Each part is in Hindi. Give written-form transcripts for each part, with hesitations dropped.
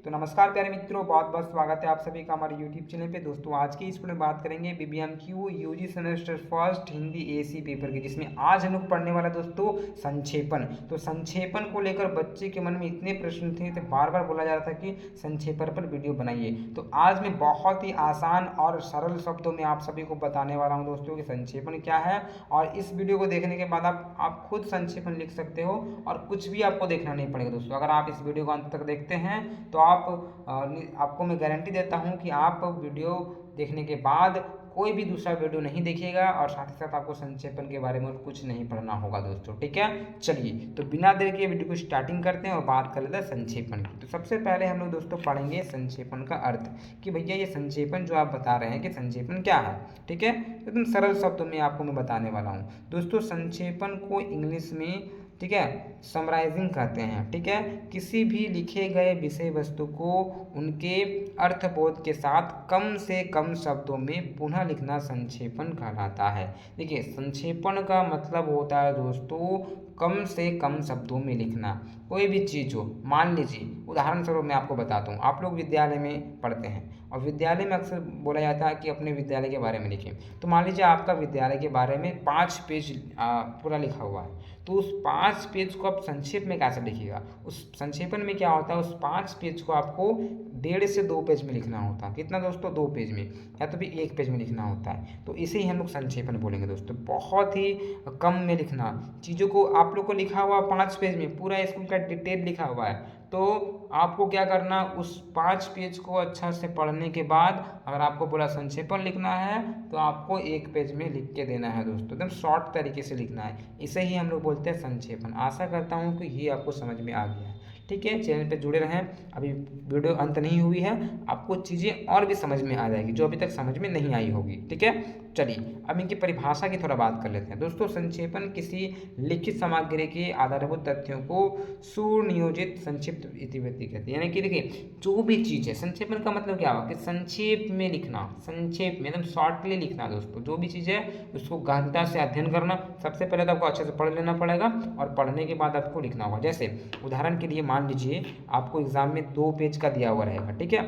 तो नमस्कार प्यारे मित्रों, बहुत बहुत स्वागत है आप सभी का हमारे यूट्यूब चैनल पे। दोस्तों आज की इस वीडियो में बात करेंगे BBMKU UG semester first Hindi AC paper की, जिसमें आज हम लोग पढ़ने वाला दोस्तों संक्षेपण। तो संक्षेपण को लेकर बच्चे के मन में इतने प्रश्न थे तो बार बार बोला जा रहा था कि संक्षेपण पर वीडियो बनाइए। तो आज मैं बहुत ही आसान और सरल शब्दों में आप सभी को बताने वाला हूँ दोस्तों कि संक्षेपण क्या है। और इस वीडियो को देखने के बाद आप खुद संक्षेपण लिख सकते हो और कुछ भी आपको देखना नहीं पड़ेगा दोस्तों। अगर आप इस वीडियो को अंत तक देखते हैं तो आपको मैं गारंटी देता हूं कि आप वीडियो देखने के बाद कोई भी दूसरा वीडियो नहीं देखिएगा और साथ ही साथ आपको संक्षेपण के बारे में कुछ नहीं पढ़ना होगा दोस्तों। ठीक है, चलिए तो बिना देर के वीडियो को स्टार्टिंग करते हैं और बात कर लेते हैं संक्षेपण की। तो सबसे पहले हम लोग दोस्तों पढ़ेंगे संक्षेपण का अर्थ कि भैया ये संक्षेपण जो आप बता रहे हैं कि संक्षेपण क्या है। ठीक है, एकदम सरल शब्दों में आपको मैं बताने वाला हूँ दोस्तों। संक्षेपण को इंग्लिश में ठीक है समराइजिंग कहते हैं। ठीक है, किसी भी लिखे गए विषय वस्तु को उनके अर्थबोध के साथ कम से कम शब्दों में पुनः लिखना संक्षेपण कहलाता है। देखिए संक्षेपण का मतलब होता है दोस्तों कम से कम शब्दों में लिखना। कोई भी चीज़ हो, मान लीजिए उदाहरण स्वरूप मैं आपको बताता हूँ, आप लोग विद्यालय में पढ़ते हैं और विद्यालय में अक्सर बोला जाता है कि अपने विद्यालय के बारे में लिखें। तो मान लीजिए आपका विद्यालय के बारे में 5 पेज पूरा लिखा हुआ है, तो उस 5 पेज को आप संक्षेप में कैसे लिखिएगा। उस संक्षेपण में क्या होता है, उस 5 पेज को आपको 1.5 से 2 पेज में लिखना होता है। कितना दोस्तों, 2 पेज में या तो भी 1 पेज में लिखना होता है। तो इसे ही हम लोग संक्षेपण बोलेंगे दोस्तों। बहुत ही कम में लिखना चीज़ों को। आप लोग को लिखा हुआ 5 पेज में पूरा स्कूल का डिटेल लिखा हुआ है, तो आपको क्या करना, उस 5 पेज को अच्छा से पढ़ने के बाद अगर आपको पूरा संक्षेपण लिखना है तो आपको 1 पेज में लिख के देना है दोस्तों। एकदम शॉर्ट तरीके से लिखना है, इसे ही हम लोग बोलते हैं संक्षेपण। आशा करता हूँ कि ये आपको समझ में आ गया है। ठीक है, चैनल पे जुड़े रहें, अभी वीडियो अंत नहीं हुई है, आपको चीज़ें और भी समझ में आ जाएगी जो अभी तक समझ में नहीं आई होगी। ठीक है, चलिए अब इनकी परिभाषा की थोड़ा बात कर लेते हैं दोस्तों। संक्षेपण किसी लिखित सामग्री के आधारभूत तथ्यों को सुनियोजित संक्षिप्त इतिवृत्ति कहते हैं। यानी कि देखिए जो भी चीज़ है, संक्षेपण का मतलब क्या हुआ कि संक्षेप में लिखना, संक्षेप में एकदम शॉर्टली लिखना दोस्तों। जो भी चीज़ है उसको गहनता से अध्ययन करना। सबसे पहले तो आपको अच्छे से पढ़ लेना पड़ेगा और पढ़ने के बाद आपको लिखना होगा। जैसे उदाहरण के लिए मान लीजिए आपको एग्जाम में 2 पेज का दिया हुआ रहेगा। ठीक है,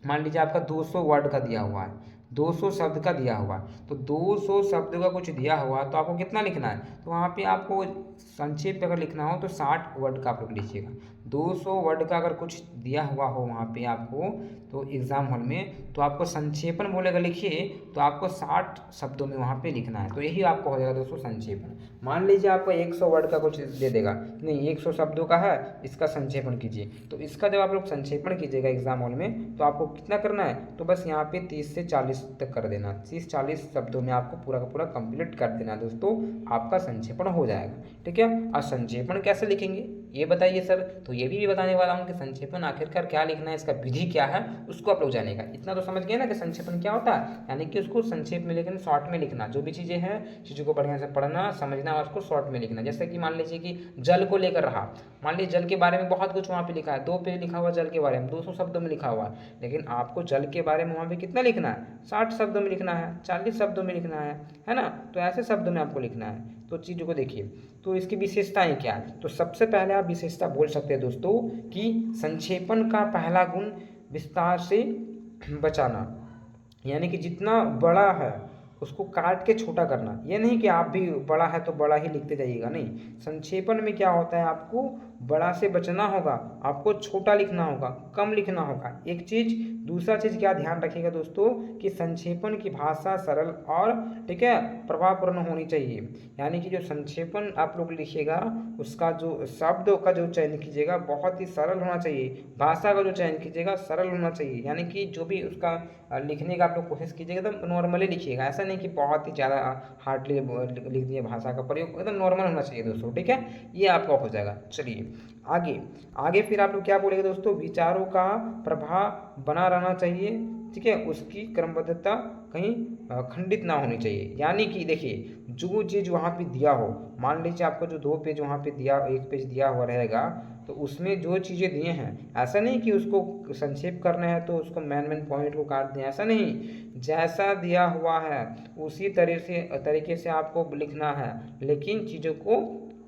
मान लीजिए आपका 200 वर्ड का दिया हुआ है, 200 शब्द का दिया हुआ है, तो 200 शब्द का कुछ दिया हुआ तो आपको कितना लिखना है। तो वहाँ पे आपको संक्षेप अगर लिखना हो तो 60 वर्ड का आप लोग लिखिएगा। 200 वर्ड का अगर कुछ दिया हुआ हो वहाँ पे आपको तो एग्ज़ाम हॉल में, तो आपको संक्षेपण बोलेगा लिखिए, तो आपको 60 शब्दों में वहाँ पे लिखना है। तो यही आपको हो जाएगा दोस्तों संक्षेपण। मान लीजिए आपको 100 वर्ड का कुछ दे देगा, नहीं 100 शब्दों का है, इसका संक्षेपण कीजिए। तो इसका जब आप लोग संक्षेपण कीजिएगा एग्जाम हॉल में तो आपको कितना करना है, तो बस यहाँ पे 30 से 40 तक कर देना। 30-40 शब्दों में आपको पूरा का पूरा कंप्लीट कर देना दोस्तों, आपका संक्षेपण हो जाएगा। ठीक है, और संक्षेपण कैसे लिखेंगे ये बताइए सर, तो ये भी बताने वाला हूँ कि संक्षेपण आखिरकार क्या लिखना है, इसका विधि क्या है, उसको आप लोग जानेगा। इतना तो समझ गए ना कि संक्षेपण क्या होता है, यानी कि उसको संक्षेप में लेकिन शॉर्ट में लिखना। जो भी चीज़ें हैं चीज़ों को बढ़िया से पढ़ना समझना और उसको शॉर्ट में लिखना। जैसे कि मान लीजिए कि जल को लेकर रहा, मान लीजिए जल के बारे में बहुत कुछ वहाँ पे लिखा है, 2 पेज लिखा हुआ जल के बारे में, 200 शब्दों में लिखा हुआ है, लेकिन आपको जल के बारे में वहाँ पे कितना लिखना है, 60 शब्दों में लिखना है, 40 शब्दों में लिखना है ना। तो ऐसे शब्दों में आपको लिखना है। तो चीज़ों को देखिए, तो इसकी विशेषताएं क्या है। तो सबसे पहले आप विशेषता बोल सकते हैं दोस्तों कि संक्षेपण का पहला गुण विस्तार से बचाना, यानी कि जितना बड़ा है उसको काट के छोटा करना। ये नहीं कि आप भी बड़ा है तो बड़ा ही लिखते जाइएगा, नहीं। संक्षेपण में क्या होता है, आपको बड़ा से बचना होगा, आपको छोटा लिखना होगा, कम लिखना होगा, एक चीज़। दूसरा चीज़ क्या ध्यान रखिएगा दोस्तों कि संक्षेपण की भाषा सरल और ठीक है प्रभावपूर्ण होनी चाहिए। यानी कि जो संक्षेपण आप लोग लिखिएगा उसका जो शब्द का जो चयन कीजिएगा बहुत ही सरल होना चाहिए, भाषा का जो चयन कीजिएगा सरल होना चाहिए। यानी कि जो भी उसका लिखने का आप लोग कोशिश कीजिएगा एकदम नॉर्मली लिखिएगा, ऐसा नहीं कि बहुत ही ज़्यादा हार्डली लिख दिए। भाषा का प्रयोग एकदम नॉर्मल होना चाहिए दोस्तों। ठीक है, ये आपका हो जाएगा। चलिए आगे आगे फिर आप लोग क्या बोलेंगे दोस्तों, विचारों का प्रभाव बना रहना चाहिए। ठीक है, उसकी क्रमबद्धता कहीं खंडित ना होनी चाहिए। यानी कि देखिए जो चीज़ वहाँ पे दिया हो, मान लीजिए आपको जो 2 पेज वहाँ पे दिया, 1 पेज दिया हुआ रहेगा, तो उसमें जो चीज़ें दिए हैं ऐसा नहीं कि उसको संक्षेप करना है तो उसको मेन पॉइंट को काट दें, ऐसा नहीं। जैसा दिया हुआ है उसी तरीके से आपको लिखना है, लेकिन चीज़ों को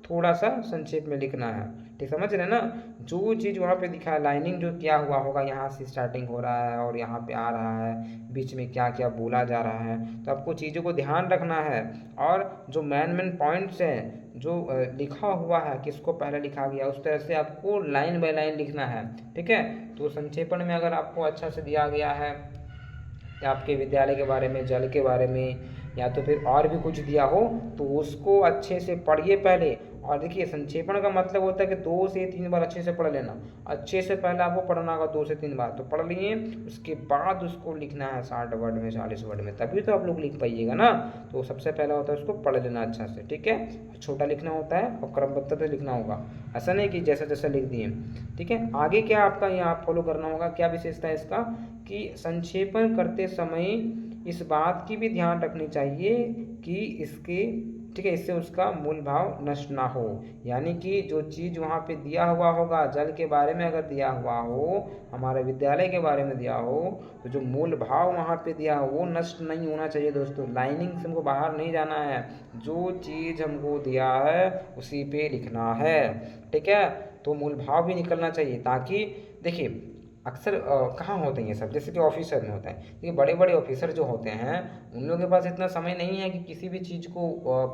थोड़ा सा संक्षेप में लिखना है। ठीक समझ रहे हैं ना। जो चीज़ वहाँ पे दिखा है लाइनिंग जो किया हुआ होगा, यहाँ से स्टार्टिंग हो रहा है और यहाँ पे आ रहा है, बीच में क्या क्या बोला जा रहा है, तो आपको चीज़ों को ध्यान रखना है। और जो मेन पॉइंट्स हैं जो लिखा हुआ है किसको पहले लिखा गया, उस तरह से आपको लाइन बाय लाइन लिखना है। ठीक है, तो संक्षेपण में अगर आपको अच्छा से दिया गया है आपके विद्यालय के बारे में, जल के बारे में, या तो फिर और भी कुछ दिया हो, तो उसको अच्छे से पढ़िए पहले। और देखिए संक्षेपण का मतलब होता है कि 2 से 3 बार अच्छे से पढ़ लेना। अच्छे से पहले आपको पढ़ना होगा 2 से 3 बार, तो पढ़ लिए, उसके बाद उसको लिखना है 60 वर्ड में, 40 वर्ड में, तभी तो आप लोग लिख पाइएगा ना। तो सबसे पहला होता है उसको पढ़ लेना अच्छा से। ठीक है, छोटा लिखना होता है और क्रमबद्धता से लिखना होगा, ऐसा नहीं कि जैसा जैसा लिख दिए। ठीक है, आगे क्या आपका यहाँ फॉलो करना होगा, क्या विशेषता है इसका, कि संक्षेपण करते समय इस बात की भी ध्यान रखनी चाहिए कि इसके, ठीक है, इससे उसका मूल भाव नष्ट ना हो। यानी कि जो चीज़ वहाँ पे दिया हुआ होगा, जल के बारे में अगर दिया हुआ हो, हमारे विद्यालय के बारे में दिया हो, तो जो मूल भाव वहाँ पे दिया हो वो नष्ट नहीं होना चाहिए दोस्तों। लाइनिंग से हमको बाहर नहीं जाना है, जो चीज़ हमको दिया है उसी पे लिखना है। ठीक है, तो मूल भाव भी निकलना चाहिए, ताकि देखिए अक्सर कहाँ होते हैं ये सब, जैसे कि ऑफिसर में होता है, क्योंकि बड़े बड़े ऑफिसर जो होते हैं उन लोगों के पास इतना समय नहीं है कि किसी भी चीज़ को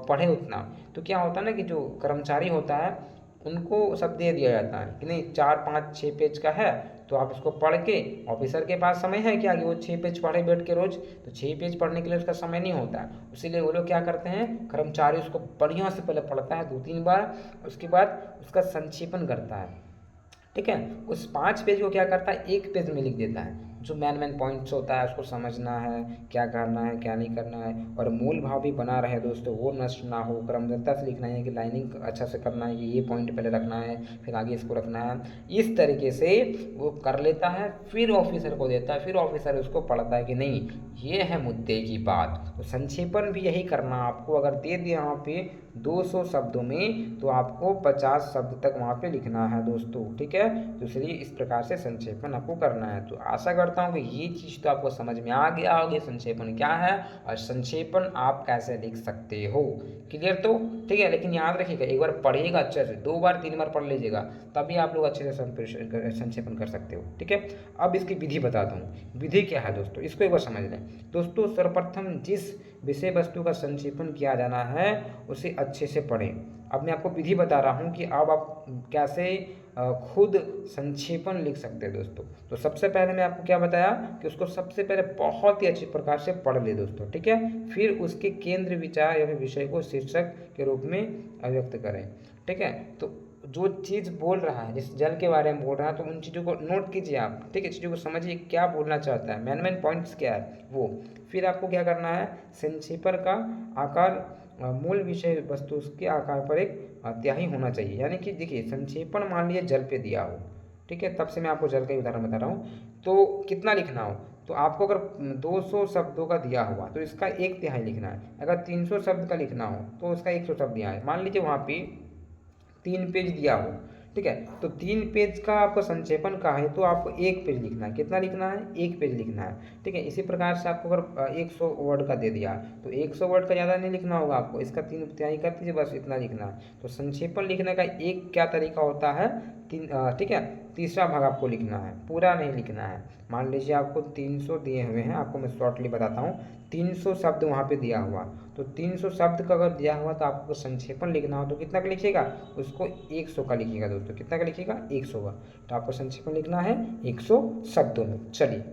पढ़े उतना। तो क्या होता है ना कि जो कर्मचारी होता है उनको सब दे दिया जाता है कि नहीं 4 5 6 पेज का है, तो आप इसको पढ़ के, ऑफिसर के पास समय है क्या कि वो 6 पेज पढ़े बैठ के रोज, तो 6 पेज पढ़ने के लिए उसका समय नहीं होता है। इसीलिए वो लोग क्या करते हैं, कर्मचारी उसको बढ़िया से पहले पढ़ता है 2-3 बार, उसके बाद उसका संक्षेपण करता है। ठीक है, उस 5 पेज को क्या करता है 1 पेज में लिख देता है। जो मेन पॉइंट्स होता है उसको समझना है, क्या करना है क्या नहीं करना है, और मूल भाव भी बना रहे दोस्तों, वो नष्ट ना हो। क्रमबद्धता से लिखना है कि लाइनिंग अच्छा से करना है कि ये पॉइंट पहले रखना है, फिर आगे इसको रखना है। इस तरीके से वो कर लेता है, फिर ऑफिसर को देता है, फिर ऑफिसर उसको पढ़ता है कि नहीं ये है मुद्दे की बात। तो संक्षेपण भी यही करना आपको, अगर दे दिया वहाँ पे 200 शब्दों में, तो आपको 50 शब्द तक वहाँ पे लिखना है दोस्तों। ठीक है, तो इसलिए इस प्रकार से संक्षेपण आपको करना है। तो आशा करता हूँ कि ये चीज़ तो आपको समझ में आ गया होगी, संक्षेपण क्या है और संक्षेपण आप कैसे लिख सकते हो। क्लियर तो ठीक है, लेकिन याद रखिएगा एक बार पढ़िएगा अच्छे से, 2 बार 3 बार पढ़ लीजिएगा, तभी आप लोग अच्छे से संक्षेपण कर सकते हो। ठीक है, अब इसकी विधि बताता हूँ। विधि क्या है दोस्तों, इसको एक बार समझ लें दोस्तों। सर्वप्रथम जिस विषय वस्तु का संक्षेपण किया जाना है उसे अच्छे से पढ़ें। अब मैं आपको विधि बता रहा हूँ कि अब आप कैसे खुद संक्षेपण लिख सकते हैं दोस्तों। तो सबसे पहले मैं आपको क्या बताया कि उसको सबसे पहले बहुत ही अच्छी प्रकार से पढ़ ले दोस्तों। ठीक है, फिर उसके केंद्र विचार या फिर विषय को शीर्षक के रूप में अभिव्यक्त करें। ठीक है, तो जो चीज़ बोल रहा है, जिस जल के बारे में बोल रहा है, तो उन चीज़ों को नोट कीजिए आप। ठीक है, चीज़ों को समझिए क्या बोलना चाहता है, मेन पॉइंट्स क्या है वो। फिर आपको क्या करना है, संक्षेपण का आकार मूल विषय वस्तु के आकार पर एक तिहाई होना चाहिए। यानी कि देखिए संक्षेपण मान लीजिए जल पे दिया हो, ठीक है, तब से मैं आपको जल का उदाहरण बता रहा हूँ। तो कितना लिखना हो, तो आपको अगर 200 शब्दों का दिया हुआ तो इसका 1/3 लिखना है। अगर 300 शब्द का लिखना हो तो उसका 100 शब्द दिया है। मान लीजिए वहाँ पे 3 पेज दिया हो, ठीक है, तो 3 पेज का आपको संक्षेपण का है तो आपको 1 पेज लिखना है। कितना लिखना है, 1 पेज लिखना है। ठीक है, इसी प्रकार से आपको अगर 100 वर्ड का दे दिया तो 100 वर्ड का ज़्यादा नहीं लिखना होगा आपको, इसका 3 कर दीजिए, बस इतना लिखना है। तो संक्षेपण लिखने का एक क्या तरीका होता है, ठीक है, तीसरा भाग आपको लिखना है, पूरा नहीं लिखना है। मान लीजिए आपको 300 दिए हुए हैं, आपको मैं शॉर्टली बताता हूँ, 300 शब्द वहाँ पे दिया हुआ, तो 300 शब्द का अगर दिया हुआ तो आपको संक्षेपण लिखना हो तो कितना का लिखिएगा, उसको 100 का लिखिएगा दोस्तों। कितना का लिखिएगा, 100 का। तो आपको संक्षेपण लिखना है 100 शब्दों में। चलिए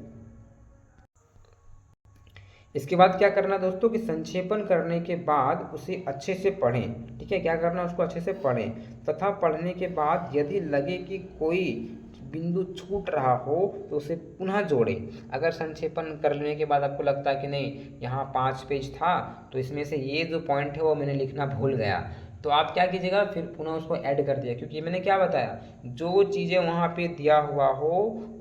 इसके बाद क्या करना दोस्तों कि संक्षेपण करने के बाद उसे अच्छे से पढ़ें। ठीक है, क्या करना, उसको अच्छे से पढ़ें तथा पढ़ने के बाद यदि लगे कि कोई बिंदु छूट रहा हो तो उसे पुनः जोड़ें। अगर संक्षेपण कर लेने के बाद आपको लगता है कि नहीं यहाँ 5 पेज था तो इसमें से ये जो पॉइंट है वो मैंने लिखना भूल गया, तो आप क्या कीजिएगा, फिर पुनः उसको ऐड कर दिया। क्योंकि मैंने क्या बताया, जो चीज़ें वहाँ पे दिया हुआ हो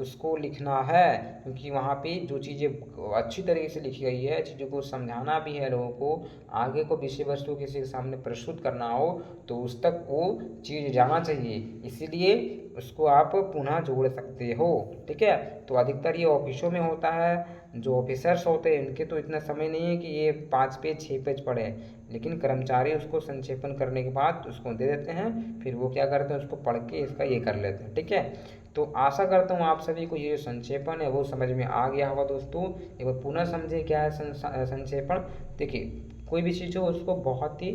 उसको लिखना है, क्योंकि वहाँ पे जो चीज़ें अच्छी तरीके से लिखी गई है, चीज़ों को समझाना भी है लोगों को, आगे को विषय वस्तु किसी के सामने प्रस्तुत करना हो तो उस तक वो चीज़ जाना चाहिए। इसीलिए उसको आप पुनः जोड़ सकते हो। ठीक है, तो अधिकतर ये ऑफिसों में होता है। जो ऑफिसर्स होते हैं इनके तो इतना समय नहीं है कि ये 5 पेज 6 पेज पढ़े, लेकिन कर्मचारी उसको संक्षेपण करने के बाद उसको दे देते हैं, फिर वो क्या करते हैं उसको पढ़ के इसका ये कर लेते हैं। ठीक है, तो आशा करता हूँ आप सभी को ये जो संक्षेपण है वो समझ में आ गया होगा दोस्तों। एक बार पुनः समझे क्या है संक्षेपण। देखिए, कोई भी चीज़ हो उसको बहुत ही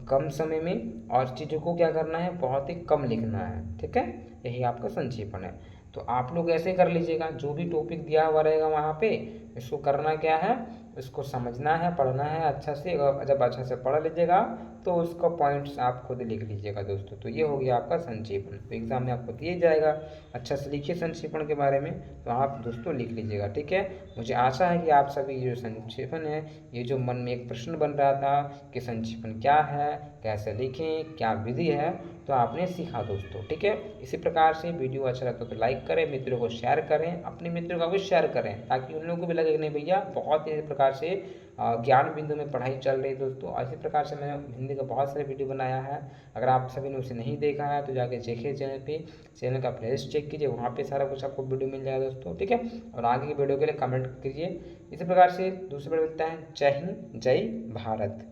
कम समय में और चीज़ों को क्या करना है, बहुत ही कम लिखना है। ठीक है, यही आपका संक्षेपण है। तो आप लोग ऐसे कर लीजिएगा, जो भी टॉपिक दिया हुआ रहेगा वहाँ पे इसको करना क्या है, इसको समझना है, पढ़ना है अच्छा से। जब अच्छा से पढ़ लीजिएगा तो उसका पॉइंट्स आप खुद लिख लीजिएगा दोस्तों। तो ये हो गया आपका संक्षेपण, तो एग्जाम में आपको दिया जाएगा। अच्छा से लिखिए संक्षेपण के बारे में, तो आप दोस्तों लिख लीजिएगा। ठीक है, मुझे आशा है कि आप सभी जो संक्षेपण है, ये जो मन में एक प्रश्न बन रहा था कि संक्षेपण क्या है, कैसे लिखें, क्या विधि है, तो आपने सीखा दोस्तों। ठीक है, इसी प्रकार से वीडियो अच्छा लगता तो लाइक करें, मित्रों को शेयर करें, अपने मित्रों का भी शेयर करें, ताकि उन लोगों को भी लगे कि नहीं भैया बहुत ही प्रकार से ज्ञान बिंदु में पढ़ाई चल रही है दोस्तों। इसी प्रकार से मैंने हिंदी का बहुत सारे वीडियो बनाया है। अगर आप सभी ने उसे नहीं देखा है तो जाके देखिए चैनल पे, चैनल का प्लेलिस्ट चेक कीजिए, वहाँ पे सारा कुछ आपको वीडियो मिल जाएगा दोस्तों। ठीक है, और आगे की वीडियो के लिए कमेंट कीजिए। इसी प्रकार से दूसरे वीडियो मिलता है। जय हिंद, जय भारत।